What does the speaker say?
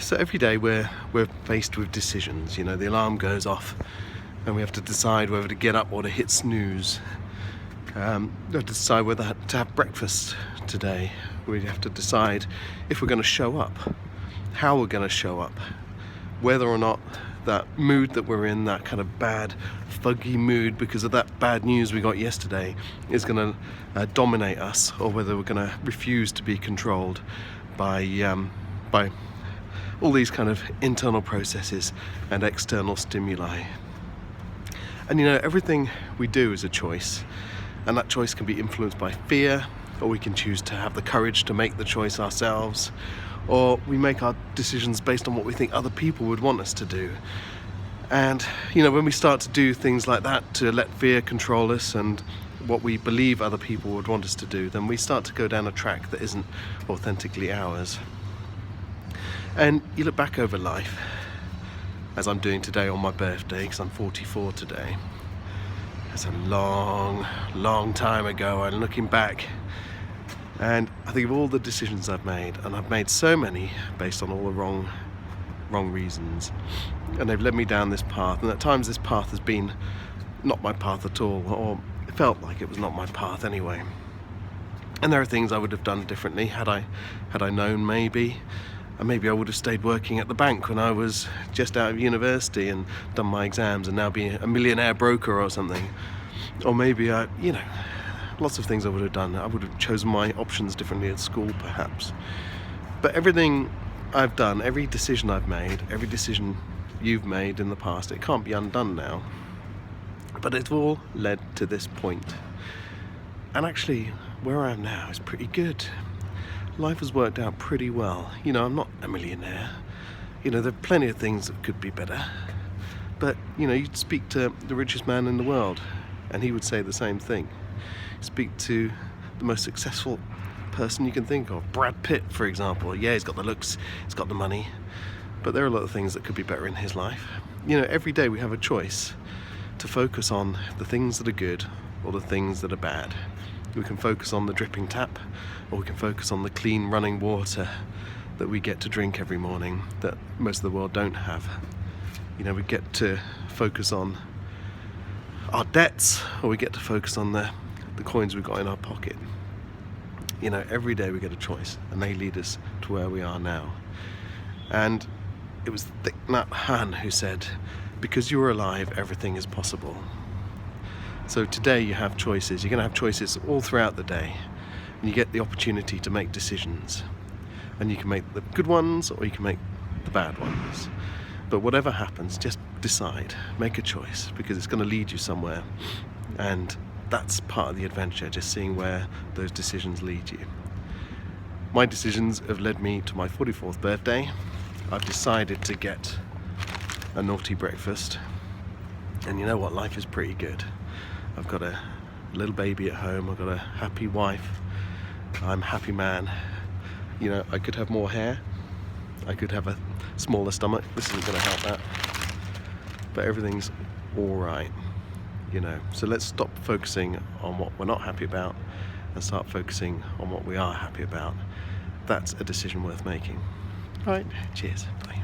So every day we're faced with decisions. You know, the alarm goes off and we have to decide whether to get up or to hit snooze. We have to decide whether to have breakfast today. We have to decide if we're going to show up, how we're going to show up, whether or not that mood that we're in, that kind of bad, fuggy mood because of that bad news we got yesterday, is going to dominate us, or whether we're going to refuse to be controlled by all these kind of internal processes and external stimuli. And you know, everything we do is a choice, and that choice can be influenced by fear, or we can choose to have the courage to make the choice ourselves, or we make our decisions based on what we think other people would want us to do. And you know, when we start to do things like that, to let fear control us and what we believe other people would want us to do, then we start to go down a track that isn't authentically ours. And you look back over life, as I'm doing today on my birthday, because I'm 44 today. It's a long, long time ago. I'm looking back and I think of all the decisions I've made, and I've made so many based on all the wrong reasons, and they've led me down this path, and at times this path has been not my path at all, or it felt like it was not my path anyway. And there are things I would have done differently had I known, maybe. And maybe I would have stayed working at the bank when I was just out of university and done my exams and now be a millionaire broker or something. Or maybe lots of things I would have done. I would have chosen my options differently at school, perhaps. But everything I've done, every decision I've made, every decision you've made in the past, it can't be undone now. But it's all led to this point. And actually, where I am now is pretty good. Life has worked out pretty well. You know, I'm not a millionaire. You know, there are plenty of things that could be better. But, you know, you'd speak to the richest man in the world and he would say the same thing. Speak to the most successful person you can think of, Brad Pitt, for example. Yeah, he's got the looks, he's got the money, but there are a lot of things that could be better in his life. You know, every day we have a choice to focus on the things that are good or the things that are bad. We can focus on the dripping tap, or we can focus on the clean running water that we get to drink every morning that most of the world don't have. You know, we get to focus on our debts, or we get to focus on the coins we've got in our pocket. You know, every day we get a choice, and they lead us to where we are now. And it was Thich Nhat Hanh who said, "Because you're alive, everything is possible." So today you have choices. You're going to have choices all throughout the day, and you get the opportunity to make decisions. And you can make the good ones or you can make the bad ones. But whatever happens, just decide, make a choice, because it's going to lead you somewhere. And that's part of the adventure, just seeing where those decisions lead you. My decisions have led me to my 44th birthday. I've decided to get a naughty breakfast. And you know what? Life is pretty good. I've got a little baby at home, I've got a happy wife, I'm a happy man. You know, I could have more hair, I could have a smaller stomach, this isn't going to help that. But everything's alright, you know. So let's stop focusing on what we're not happy about and start focusing on what we are happy about. That's a decision worth making. Alright, cheers, bye.